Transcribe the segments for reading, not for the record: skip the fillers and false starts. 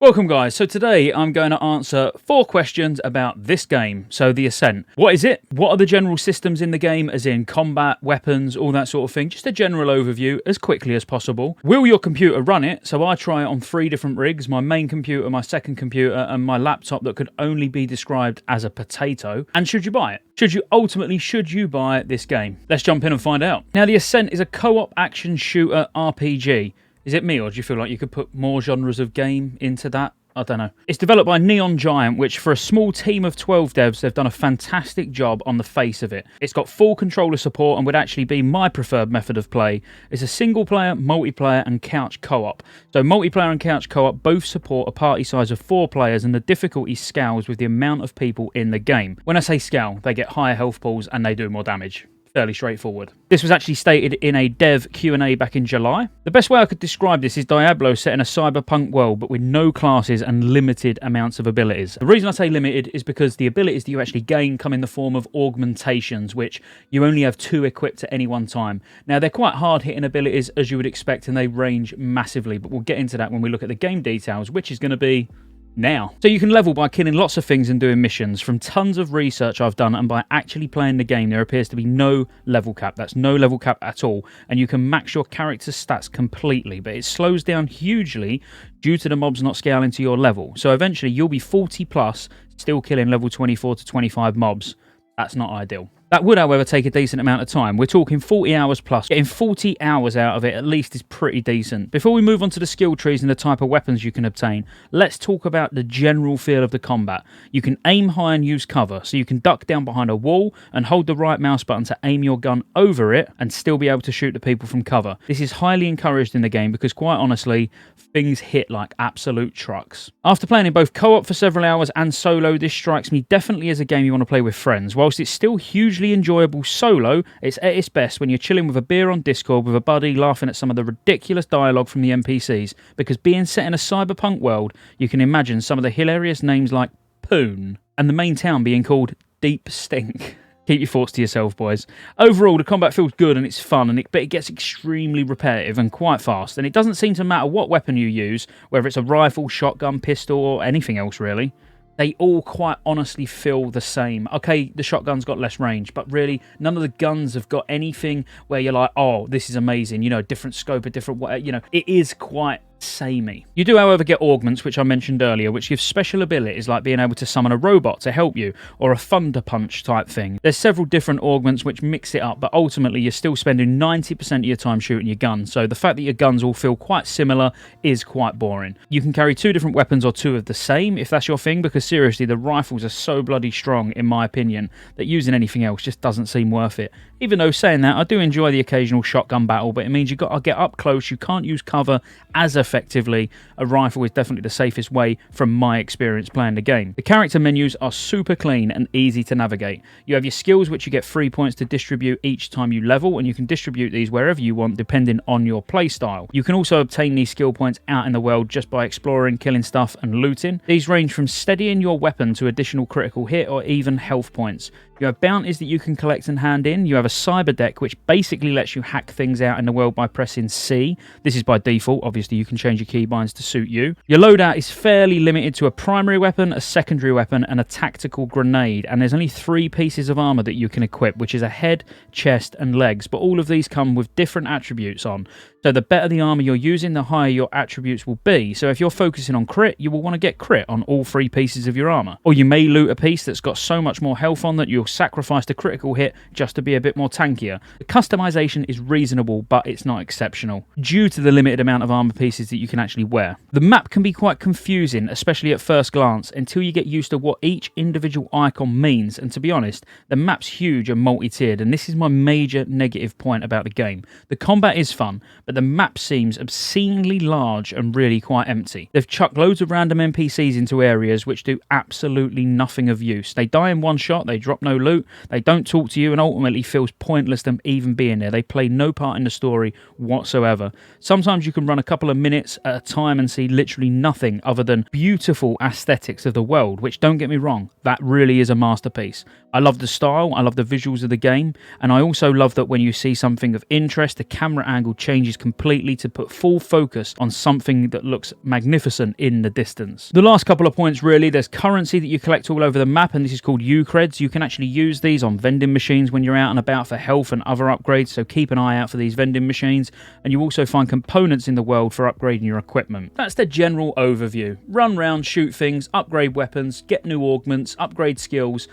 Welcome guys, so today I'm going to answer 4 questions about this game, so the Ascent. What is it? What are the general systems in the game, as in combat, weapons, all that sort of thing? Just a general overview as quickly as possible. Will your computer run it? So I try it on 3 different rigs, my main computer, my second computer, and my laptop that could only be described as a potato. And should you buy it? Should you buy this game? Let's jump in and find out. Now the Ascent is a co-op action shooter RPG. Is it me, or do you feel like you could put more genres of game into that? I don't know. It's developed by Neon Giant, which for a small team of 12 devs, they've done a fantastic job on the face of it. It's got full controller support and would actually be my preferred method of play. It's a single player, multiplayer and couch co-op. So multiplayer and couch co-op both support a party size of 4 players, and the difficulty scales with the amount of people in the game. When I say scale, they get higher health pools and they do more damage. Fairly straightforward. This was actually stated in a dev Q&A back in July. The best way I could describe this is Diablo set in a cyberpunk world but with no classes and limited amounts of abilities. The reason I say limited is because the abilities that you actually gain come in the form of augmentations, which you only have 2 equipped at any one time. Now they're quite hard hitting abilities as you would expect, and they range massively, but we'll get into that when we look at the game details, which is going to be now. So you can level by killing lots of things and doing missions. From tons of research I've done and by actually playing the game, there appears to be no level cap. That's no level cap at all, and you can max your character's stats completely, but it slows down hugely due to the mobs not scaling to your level. So eventually you'll be 40 plus still killing level 24 to 25 mobs. That's not ideal. That would, however, take a decent amount of time. We're talking 40 hours plus. Getting 40 hours out of it at least is pretty decent. Before we move on to the skill trees and the type of weapons you can obtain, let's talk about the general feel of the combat. You can aim high and use cover, so you can duck down behind a wall and hold the right mouse button to aim your gun over it and still be able to shoot the people from cover. This is highly encouraged in the game because, quite honestly, things hit like absolute trucks. After playing in both co-op for several hours and solo, this strikes me definitely as a game you want to play with friends. Whilst it's still hugely enjoyable solo, it's at its best when you're chilling with a beer on Discord with a buddy, laughing at some of the ridiculous dialogue from the NPCs, because being set in a cyberpunk world, you can imagine some of the hilarious names like Poon, and the main town being called Deep Stink. Keep your thoughts to yourself, boys. Overall, the combat feels good and it's fun, but it gets extremely repetitive and quite fast, and it doesn't seem to matter what weapon you use, whether it's a rifle, shotgun, pistol, or anything else really. They all quite honestly feel the same. Okay, the shotgun's got less range, but really, none of the guns have got anything where you're like, oh, this is amazing, you know, different scope, a different way, you know, it is quite samey. You do, however, get augments, which I mentioned earlier, which give special abilities like being able to summon a robot to help you, or a thunder punch type thing. There's several different augments which mix it up, but ultimately you're still spending 90% of your time shooting your gun, so the fact that your guns all feel quite similar is quite boring. You can carry 2 different weapons or 2 of the same if that's your thing, because seriously, the rifles are so bloody strong, in my opinion, that using anything else just doesn't seem worth it. Even though, saying that, I do enjoy the occasional shotgun battle, but it means you've got to get up close, you can't use cover as effectively. A rifle is definitely the safest way from my experience playing the game. The character menus are super clean and easy to navigate. You have your skills, which you get 3 points to distribute each time you level, and you can distribute these wherever you want depending on your playstyle. You can also obtain these skill points out in the world just by exploring, killing stuff and looting. These range from steadying your weapon to additional critical hit or even health points. You have bounties that you can collect and hand in. You have a cyber deck, which basically lets you hack things out in the world by pressing C. This is by default. Obviously, you can change your keybinds to suit you. Your loadout is fairly limited to a primary weapon, a secondary weapon, and a tactical grenade. And there's only 3 pieces of armor that you can equip, which is a head, chest, and legs. But all of these come with different attributes on. So the better the armor you're using, the higher your attributes will be. So if you're focusing on crit, you will want to get crit on all 3 pieces of your armor. Or you may loot a piece that's got so much more health on that you'll sacrifice the critical hit just to be a bit more tankier. The customization is reasonable, but it's not exceptional, due to the limited amount of armor pieces that you can actually wear. The map can be quite confusing, especially at first glance, until you get used to what each individual icon means. And to be honest, the map's huge and multi-tiered, and this is my major negative point about the game. The combat is fun, but the map seems obscenely large and really quite empty. They've chucked loads of random NPCs into areas which do absolutely nothing of use. They die in one shot, they drop no loot, they don't talk to you, and ultimately feels pointless them even being there. They play no part in the story whatsoever. Sometimes you can run a couple of minutes at a time and see literally nothing other than beautiful aesthetics of the world, which, don't get me wrong, that really is a masterpiece. I love the style, I love the visuals of the game, and I also love that when you see something of interest, the camera angle changes completely to put full focus on something that looks magnificent in the distance. The last couple of points really, there's currency that you collect all over the map, and this is called U-Creds. You can actually use these on vending machines when you're out and about for health and other upgrades, so keep an eye out for these vending machines, and you also find components in the world for upgrading your equipment. That's the general overview. Run round, shoot things, upgrade weapons, get new augments, upgrade skills,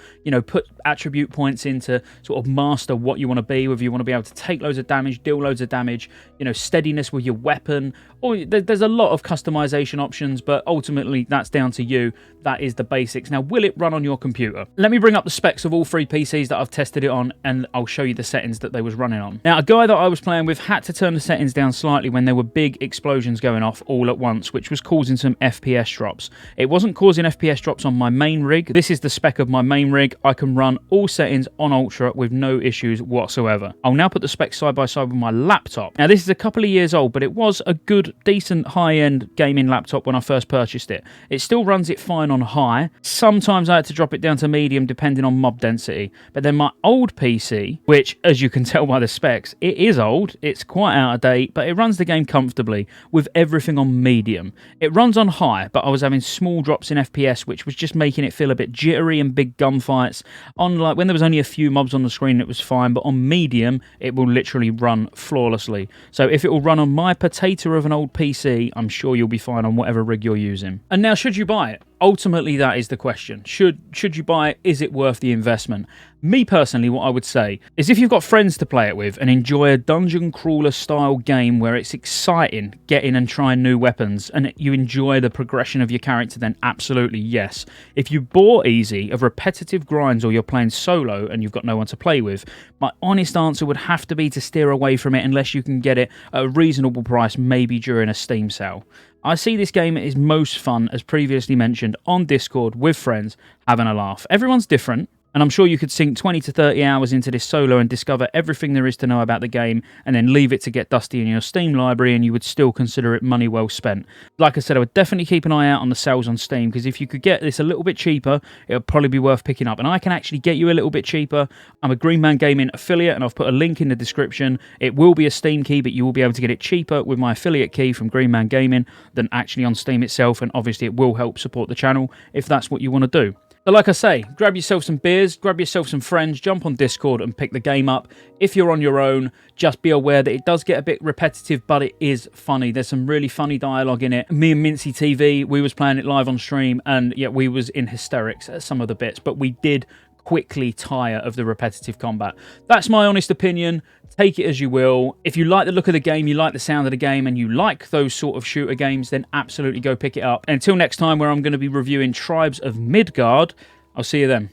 put attribute points in to sort of master what you want to be, whether you want to be able to take loads of damage, deal loads of damage, steadiness with your weapon, or there's a lot of customization options, but ultimately that's down to you. That is the basics. Now, will it run on your computer? Let me bring up the specs of all 3 PCs that I've tested it on, and I'll show you the settings that they was running on. Now, a guy that I was playing with had to turn the settings down slightly when there were big explosions going off all at once, which was causing some FPS drops. It wasn't causing FPS drops on my main rig. This is the spec of my main rig. I can run all settings on Ultra with no issues whatsoever. I'll now put the specs side by side with my laptop. Now, this is a couple of years old, but it was a good, decent, high-end gaming laptop when I first purchased it. It still runs it fine on high. Sometimes I had to drop it down to medium depending on mob density. But then my old PC, which, as you can tell by the specs, it is old, it's quite out of date, but it runs the game comfortably with everything on medium. It runs on high, but I was having small drops in FPS, which was just making it feel a bit jittery and big gunfights. On like when there was only a few mobs on the screen, it was fine, but on medium, it will literally run flawlessly. So if it will run on my potato of an old PC, I'm sure you'll be fine on whatever rig you're using. And now, should you buy it? Ultimately, that is the question. Should you buy it? Is it worth the investment? Me personally, what I would say is if you've got friends to play it with and enjoy a dungeon crawler style game where it's exciting getting and trying new weapons and you enjoy the progression of your character, then absolutely yes. If you bore easy of repetitive grinds or you're playing solo and you've got no one to play with, my honest answer would have to be to steer away from it unless you can get it at a reasonable price, maybe during a Steam sale. I see this game is most fun, as previously mentioned, on Discord with friends, having a laugh. Everyone's different, and I'm sure you could sink 20 to 30 hours into this solo and discover everything there is to know about the game, and then leave it to get dusty in your Steam library, and you would still consider it money well spent. Like I said, I would definitely keep an eye out on the sales on Steam, because if you could get this a little bit cheaper, it would probably be worth picking up. And I can actually get you a little bit cheaper. I'm a Green Man Gaming affiliate, and I've put a link in the description. It will be a Steam key, but you will be able to get it cheaper with my affiliate key from Green Man Gaming than actually on Steam itself, and obviously it will help support the channel if that's what you want to do. But like I say, grab yourself some beers, grab yourself some friends, jump on Discord and pick the game up. If you're on your own, just be aware that it does get a bit repetitive, but it is funny. There's some really funny dialogue in it. Me and Mincy TV, we was playing it live on stream, and yeah, we was in hysterics at some of the bits, but we did quickly tire of the repetitive combat. That's my honest opinion. Take it as you will. If you like the look of the game, you like the sound of the game, and you like those sort of shooter games, then absolutely go pick it up. And until next time, where I'm going to be reviewing Tribes of Midgard, I'll see you then.